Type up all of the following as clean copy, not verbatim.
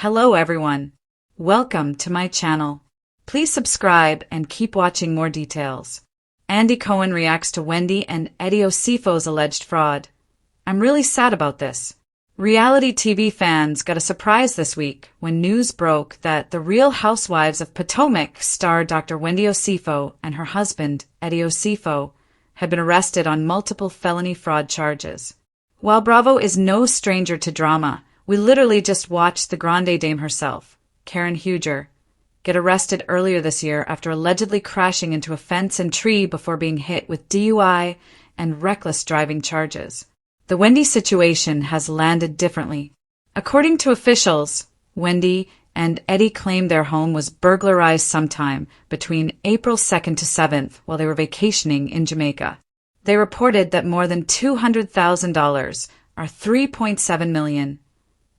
Hello everyone. Welcome to my channel. Please subscribe and keep watching more details. Andy Cohen reacts to Wendy and Eddie Osefo's alleged fraud. I'm really sad about this. Reality TV fans got a surprise this week when news broke that the Real Housewives of Potomac star Dr. Wendy Osefo and her husband, Eddie Osefo, had been arrested on multiple felony fraud charges. While Bravo is no stranger to drama, we literally just watched the Grande Dame herself, Karen Huger, get arrested earlier this year after allegedly crashing into a fence and tree before being hit with DUI and reckless driving charges. The Wendy situation has landed differently. According to officials, Wendy and Eddie claimed their home was burglarized sometime between April 2nd to 7th while they were vacationing in Jamaica. They reported that more than $200,000, or $3.7 million,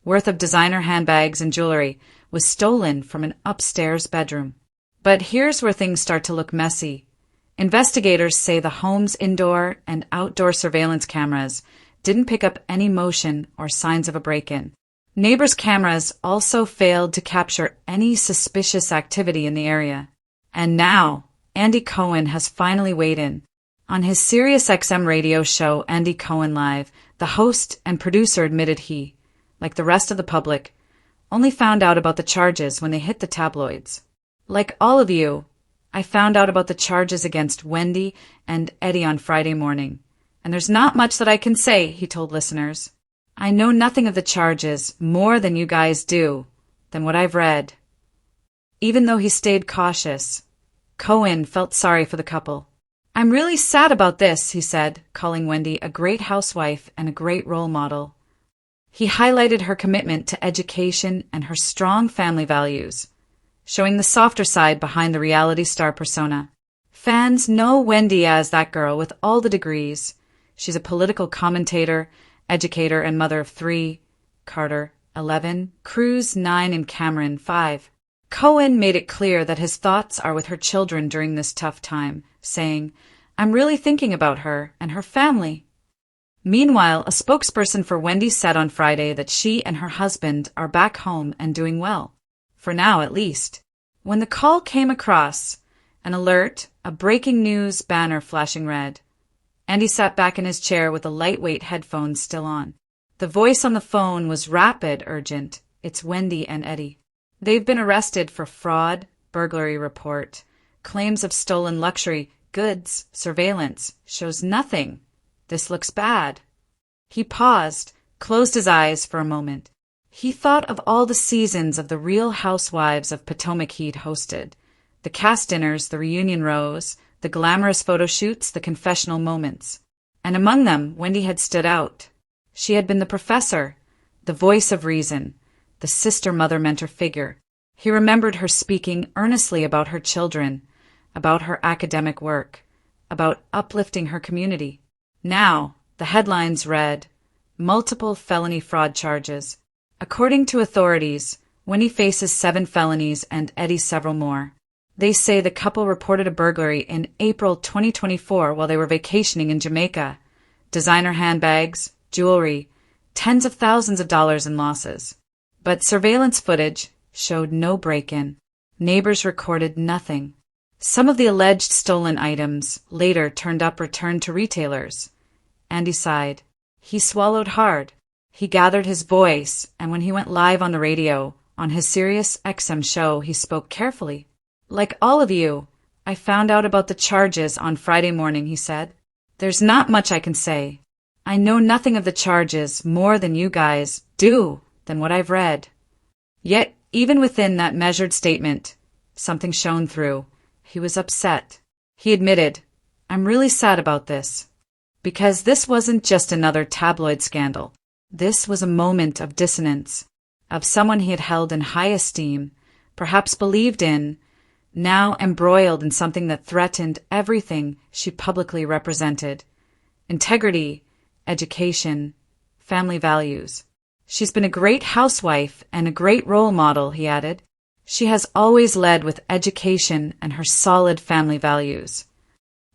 worth of designer handbags and jewelry was stolen from an upstairs bedroom. But here's where things start to look messy. Investigators say the home's indoor and outdoor surveillance cameras didn't pick up any motion or signs of a break-in. Neighbors' cameras also failed to capture any suspicious activity in the area. And now, Andy Cohen has finally weighed in. On his SiriusXM radio show Andy Cohen Live, the host and producer admitted he, like the rest of the public, only found out about the charges when they hit the tabloids. Like all of you, I found out about the charges against Wendy and Eddie on Friday morning. And there's not much that I can say, he told listeners. I know nothing of the charges more than you guys do, than what I've read. Even though he stayed cautious, Cohen felt sorry for the couple. I'm really sad about this, he said, calling Wendy a great housewife and a great role model. He highlighted her commitment to education and her strong family values, showing the softer side behind the reality star persona. Fans know Wendy as that girl with all the degrees. She's a political commentator, educator, and mother of 3, Carter, 11, Cruz, 9, and Cameron, 5. Cohen made it clear that his thoughts are with her children during this tough time, saying, I'm really thinking about her and her family. Meanwhile, a spokesperson for Wendy said on Friday that she and her husband are back home and doing well. For now, at least. When the call came across, an alert, a breaking news banner flashing red. Andy sat back in his chair with the lightweight headphones still on. The voice on the phone was rapid, urgent. It's Wendy and Eddie. They've been arrested for fraud, burglary report, claims of stolen luxury goods, surveillance, shows nothing. This looks bad. He paused, closed his eyes for a moment. He thought of all the seasons of the Real Housewives of Potomac he'd hosted. The cast dinners, the reunion rows, the glamorous photo shoots, the confessional moments. And among them, Wendy had stood out. She had been the professor, the voice of reason, the sister-mother-mentor figure. He remembered her speaking earnestly about her children, about her academic work, about uplifting her community. Now, the headlines read, multiple felony fraud charges. According to authorities, Wendy faces 7 felonies and Eddie several more. They say the couple reported a burglary in April 2024 while they were vacationing in Jamaica. Designer handbags, jewelry, tens of thousands of dollars in losses. But surveillance footage showed no break-in. Neighbors recorded nothing. Some of the alleged stolen items later turned up returned to retailers. Andy sighed. He swallowed hard. He gathered his voice, and when he went live on the radio, on his SiriusXM show, he spoke carefully. Like all of you, I found out about the charges on Friday morning, he said. There's not much I can say. I know nothing of the charges more than you guys do, than what I've read. Yet, even within that measured statement, something shone through. He was upset. He admitted, I'm really sad about this. Because this wasn't just another tabloid scandal. This was a moment of dissonance, of someone he had held in high esteem, perhaps believed in, now embroiled in something that threatened everything she publicly represented. Integrity, education, family values. She's been a great housewife and a great role model, he added. She has always led with education and her solid family values.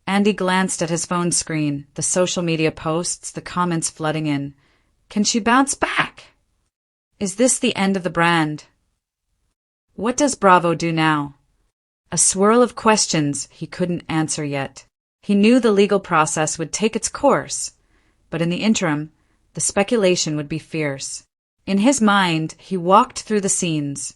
Andy glanced at his phone screen, the social media posts, the comments flooding in. Can she bounce back? Is this the end of the brand? What does Bravo do now? A swirl of questions he couldn't answer yet. He knew the legal process would take its course, but in the interim, the speculation would be fierce. In his mind, he walked through the scenes.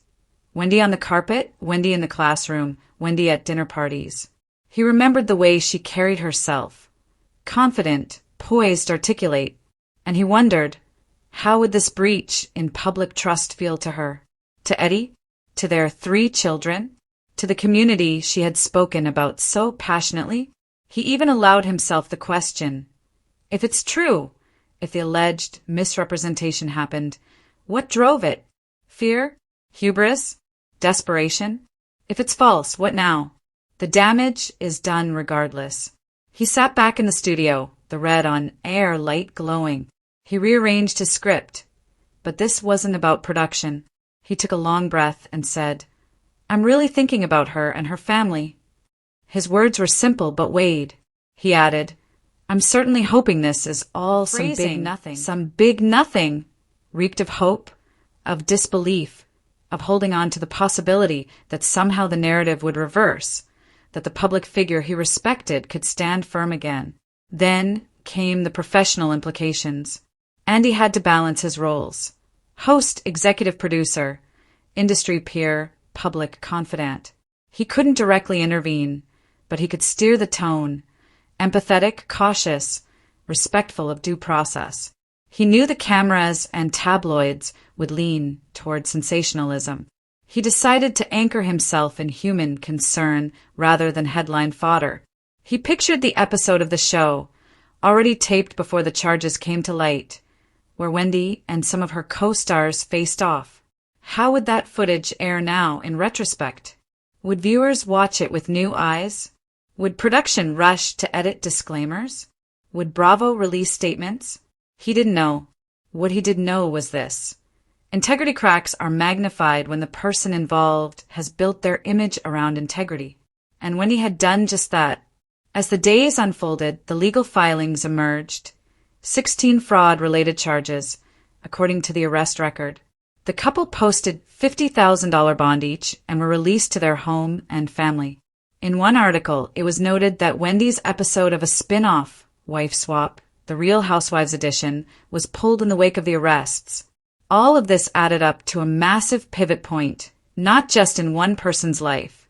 Wendy on the carpet, Wendy in the classroom, Wendy at dinner parties. He remembered the way she carried herself. Confident, poised, articulate. And he wondered, how would this breach in public trust feel to her? To Eddie? To their 3 children? To the community she had spoken about so passionately? He even allowed himself the question, if it's true, if the alleged misrepresentation happened, what drove it? Fear? Hubris? Desperation? If it's false, what now? The damage is done regardless. He sat back in the studio, the red on air light glowing. He rearranged his script. But this wasn't about production. He took a long breath and said, I'm really thinking about her and her family. His words were simple but weighed. He added, I'm certainly hoping this is all some big nothing. Some big nothing. Reeked of hope, of disbelief, of holding on to the possibility that somehow the narrative would reverse, that the public figure he respected could stand firm again. Then came the professional implications. Andy had to balance his roles. Host, executive producer, industry peer, public confidant. He couldn't directly intervene, but he could steer the tone, empathetic, cautious, respectful of due process. He knew the cameras and tabloids would lean toward sensationalism. He decided to anchor himself in human concern rather than headline fodder. He pictured the episode of the show, already taped before the charges came to light, where Wendy and some of her co-stars faced off. How would that footage air now in retrospect? Would viewers watch it with new eyes? Would production rush to edit disclaimers? Would Bravo release statements? He didn't know. What he did know was this. Integrity cracks are magnified when the person involved has built their image around integrity. And when he had done just that, as the days unfolded, the legal filings emerged. 16 fraud-related charges, according to the arrest record. The couple posted $50,000 bond each and were released to their home and family. In one article, it was noted that Wendy's episode of a spin-off, Wife Swap, the Real Housewives edition, was pulled in the wake of the arrests. All of this added up to a massive pivot point, not just in one person's life,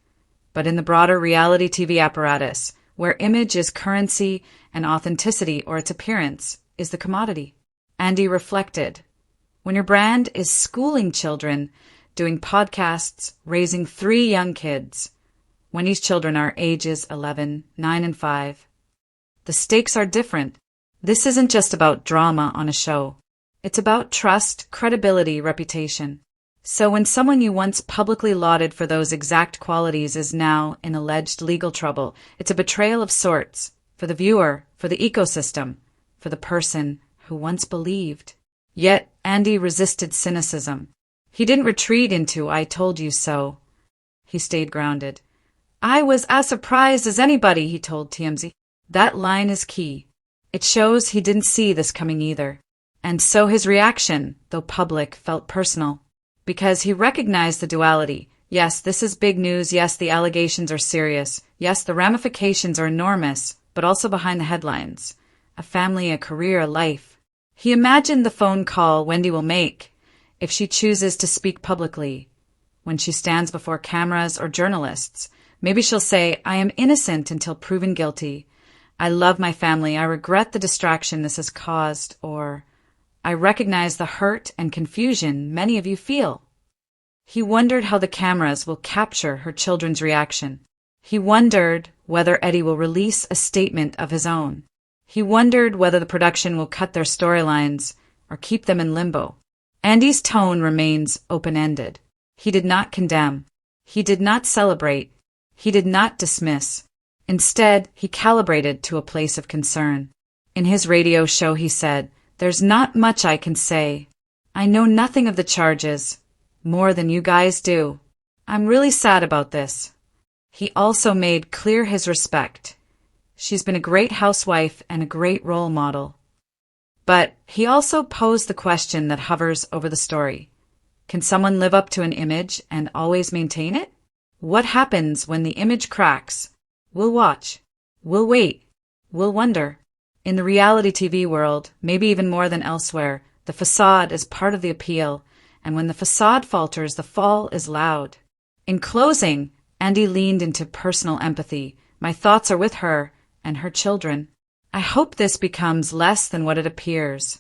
but in the broader reality TV apparatus, where image is currency and authenticity, or its appearance, is the commodity. Andy reflected. When your brand is schooling children, doing podcasts, raising 3 young kids, Wendy's children are ages 11, 9, and 5. The stakes are different. This isn't just about drama on a show. It's about trust, credibility, reputation. So when someone you once publicly lauded for those exact qualities is now in alleged legal trouble, it's a betrayal of sorts, for the viewer, for the ecosystem, for the person who once believed. Yet Andy resisted cynicism. He didn't retreat into "I told you so." He stayed grounded. "I was as surprised as anybody," he told TMZ. That line is key. It shows he didn't see this coming either. And so his reaction, though public, felt personal. Because he recognized the duality. Yes, this is big news. Yes, the allegations are serious. Yes, the ramifications are enormous, but also behind the headlines. A family, a career, a life. He imagined the phone call Wendy will make if she chooses to speak publicly. When she stands before cameras or journalists, maybe she'll say, "I am innocent until proven guilty. I love my family. I regret the distraction this has caused," or "I recognize the hurt and confusion many of you feel." He wondered how the cameras will capture her children's reaction. He wondered whether Eddie will release a statement of his own. He wondered whether the production will cut their storylines or keep them in limbo. Andy's tone remains open-ended. He did not condemn. He did not celebrate. He did not dismiss. Instead, he calibrated to a place of concern. In his radio show, he said, "There's not much I can say. I know nothing of the charges, more than you guys do. I'm really sad about this." He also made clear his respect. She's been a great housewife and a great role model. But he also posed the question that hovers over the story. Can someone live up to an image and always maintain it? What happens when the image cracks? We'll watch. We'll wait. We'll wonder. In the reality TV world, maybe even more than elsewhere, the facade is part of the appeal, and when the facade falters, the fall is loud. In closing, Andy leaned into personal empathy. My thoughts are with her and her children. I hope this becomes less than what it appears.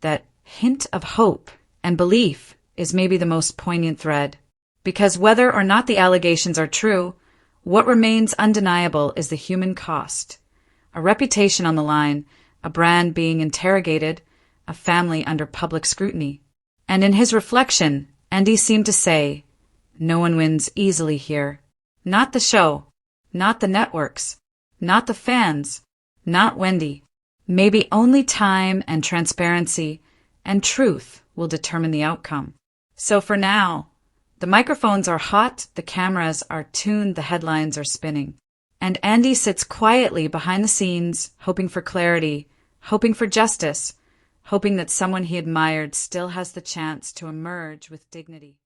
That hint of hope and belief is maybe the most poignant thread. Because whether or not the allegations are true, what remains undeniable is the human cost. A reputation on the line, a brand being interrogated, a family under public scrutiny. And in his reflection, Andy seemed to say, no one wins easily here. Not the show, not the networks, not the fans, not Wendy. Maybe only time and transparency and truth will determine the outcome. So for now, the microphones are hot, the cameras are tuned, the headlines are spinning. And Andy sits quietly behind the scenes, hoping for clarity, hoping for justice, hoping that someone he admired still has the chance to emerge with dignity.